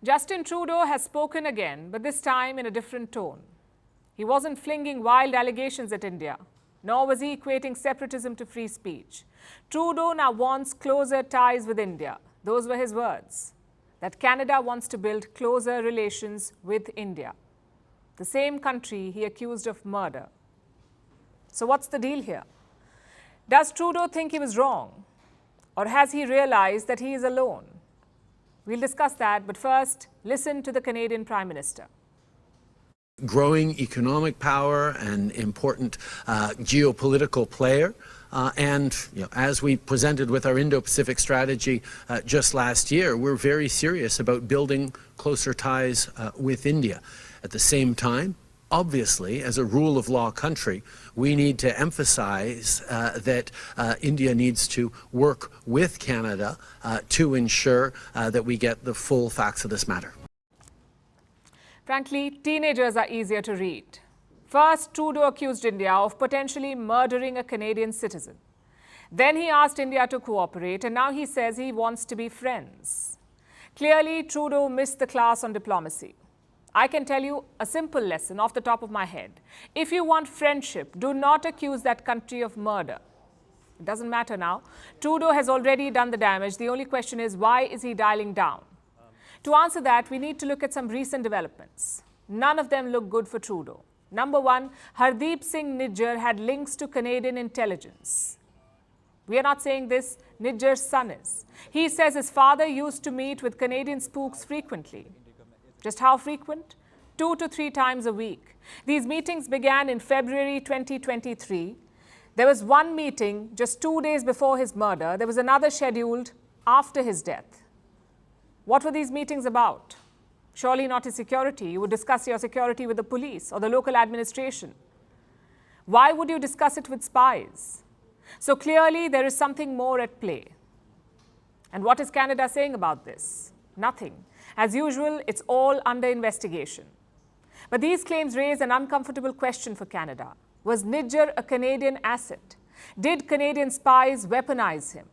Justin Trudeau has spoken again, but this time in a different tone. He wasn't flinging wild allegations at India, nor was he equating separatism to free speech. Trudeau now wants closer ties with India. Those were his words, that Canada wants to build closer relations with India, the same country he accused of murder. So what's the deal here? Does Trudeau think he was wrong? Or has he realized that he is alone? We'll discuss that, but first, listen to the Canadian Prime Minister. Growing economic power, an important geopolitical player, and as we presented with our Indo-Pacific strategy just last year, we're very serious about building closer ties with India. At the same time, obviously, as a rule of law country, we need to emphasize that India needs to work with Canada to ensure that we get the full facts of this matter. Frankly, teenagers are easier to read. First, Trudeau accused India of potentially murdering a Canadian citizen. Then he asked India to cooperate, and now he says he wants to be friends. Clearly, Trudeau missed the class on diplomacy. I can tell you a simple lesson off the top of my head. If you want friendship, do not accuse that country of murder. It doesn't matter now. Trudeau has already done the damage. The only question is, why is he dialing down? To answer that, we need to look at some recent developments. None of them look good for Trudeau. Number one, Hardeep Singh Nijjar had links to Canadian intelligence. We are not saying this, Nijjar's son is. He says his father used to meet with Canadian spooks frequently. Just how frequent? 2 to 3 times a week. These meetings began in February 2023. There was one meeting just 2 days before his murder. There was another scheduled after his death. What were these meetings about? Surely not his security. You would discuss your security with the police or the local administration. Why would you discuss it with spies? So clearly there is something more at play. And what is Canada saying about this? Nothing. As usual, it's all under investigation. But these claims raise an uncomfortable question for Canada. Was Nijjar a Canadian asset? Did Canadian spies weaponize him?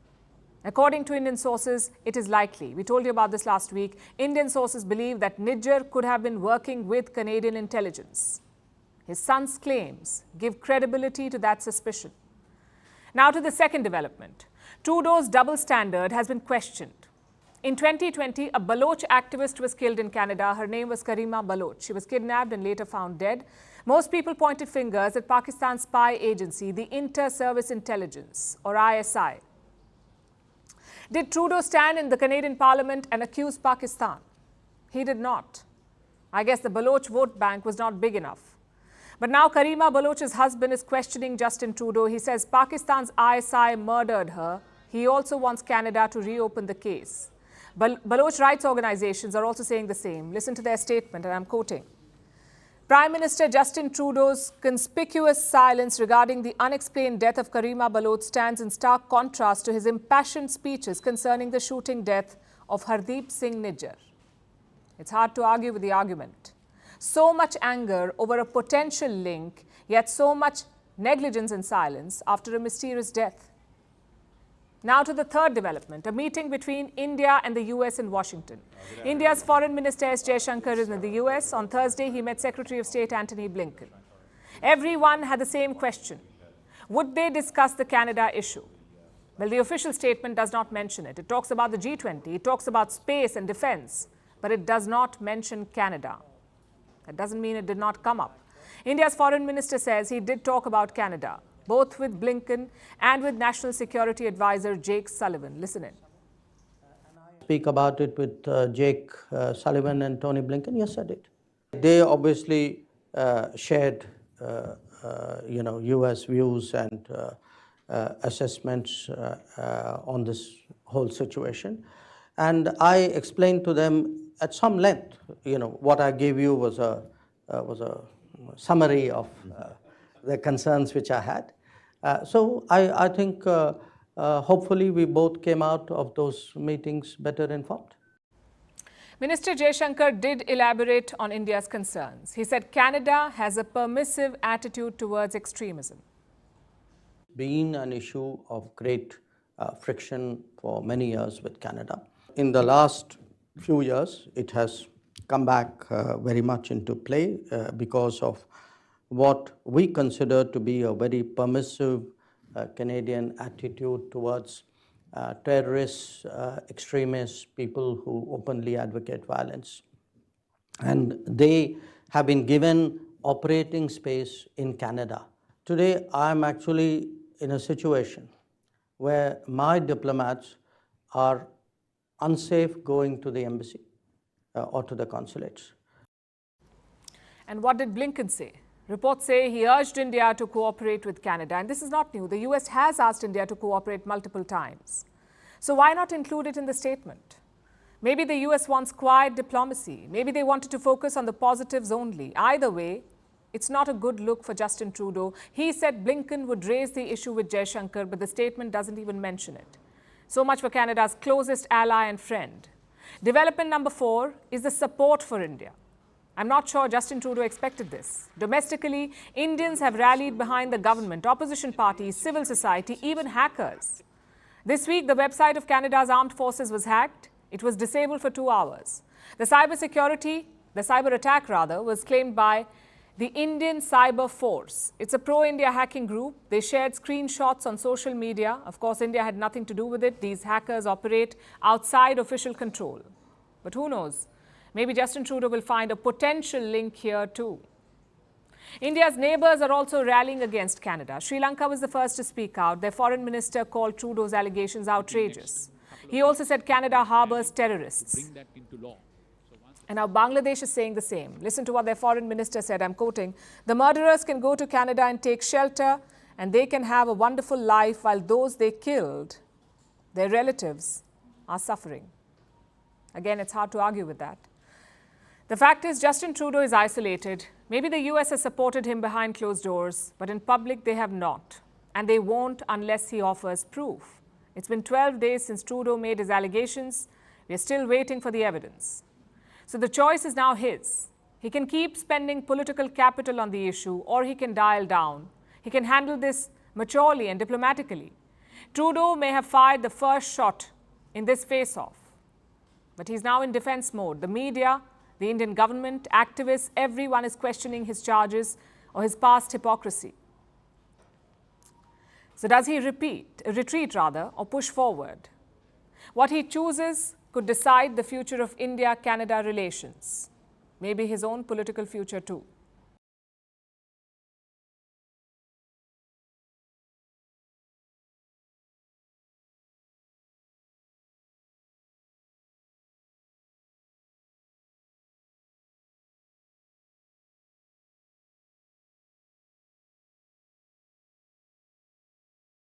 According to Indian sources, it is likely. We told you about this last week. Indian sources believe that Nijjar could have been working with Canadian intelligence. His son's claims give credibility to that suspicion. Now to the second development. Trudeau's double standard has been questioned. In 2020, a Baloch activist was killed in Canada. Her name was Karima Baloch. She was kidnapped and later found dead. Most people pointed fingers at Pakistan's spy agency, the Inter-Service Intelligence, or ISI. Did Trudeau stand in the Canadian Parliament and accuse Pakistan? He did not. I guess the Baloch vote bank was not big enough. But now Karima Baloch's husband is questioning Justin Trudeau. He says Pakistan's ISI murdered her. He also wants Canada to reopen the case. Baloch rights organizations are also saying the same. Listen to their statement, and I'm quoting. Prime Minister Justin Trudeau's conspicuous silence regarding the unexplained death of Karima Baloch stands in stark contrast to his impassioned speeches concerning the shooting death of Hardeep Singh Nijjar. It's hard to argue with the argument. So much anger over a potential link, yet so much negligence and silence after a mysterious death. Now to the third development, a meeting between India and the US in Washington. India's Foreign Minister S Jaishankar is in the US. On Thursday, he met Secretary of State Antony Blinken. Everyone had the same question. Would they discuss the Canada issue? Well, the official statement does not mention it. It talks about the G20. It talks about space and defense, but it does not mention Canada. That doesn't mean it did not come up. India's Foreign Minister says he did talk about Canada, both with Blinken and with National Security Advisor Jake Sullivan. Listen in. Speak about it with Jake Sullivan and Tony Blinken? Yes, I did. They obviously shared, U.S. views and assessments on this whole situation. And I explained to them at some length, what I gave you was a summary of the concerns which I had. So I think hopefully we both came out of those meetings better informed. Minister Jaishankar did elaborate on India's concerns. He said Canada has a permissive attitude towards extremism. Been an issue of great friction for many years with Canada. In the last few years, it has come back very much into play because of what we consider to be a very permissive Canadian attitude towards terrorists, extremists, people who openly advocate violence. And they have been given operating space in Canada. Today, I'm actually in a situation where my diplomats are unsafe going to the embassy or to the consulates. And what did Blinken say? Reports say he urged India to cooperate with Canada. And this is not new. The US has asked India to cooperate multiple times. So why not include it in the statement? Maybe the US wants quiet diplomacy. Maybe they wanted to focus on the positives only. Either way, it's not a good look for Justin Trudeau. He said Blinken would raise the issue with Jaishankar, but the statement doesn't even mention it. So much for Canada's closest ally and friend. Development number 4 is the support for India. I'm not sure Justin Trudeau expected this. Domestically, Indians have rallied behind the government, opposition parties, civil society, even hackers. This week, the website of Canada's armed forces was hacked. It was disabled for 2 hours. The cyber attack was claimed by the Indian Cyber Force. It's a pro-India hacking group. They shared screenshots on social media. Of course, India had nothing to do with it. These hackers operate outside official control. But who knows? Maybe Justin Trudeau will find a potential link here too. India's neighbours are also rallying against Canada. Sri Lanka was the first to speak out. Their foreign minister called Trudeau's allegations outrageous. He also said Canada harbours terrorists. And now Bangladesh is saying the same. Listen to what their foreign minister said, I'm quoting, "The murderers can go to Canada and take shelter and they can have a wonderful life while those they killed, their relatives, are suffering." Again, it's hard to argue with that. The fact is, Justin Trudeau is isolated. Maybe the US has supported him behind closed doors, but in public they have not. And they won't unless he offers proof. It's been 12 days since Trudeau made his allegations. We are still waiting for the evidence. So the choice is now his. He can keep spending political capital on the issue, or he can dial down. He can handle this maturely and diplomatically. Trudeau may have fired the first shot in this face-off, but he's now in defense mode. The media, the Indian government, activists, everyone is questioning his charges or his past hypocrisy. So does he retreat or push forward? What he chooses could decide the future of India-Canada relations, maybe his own political future too.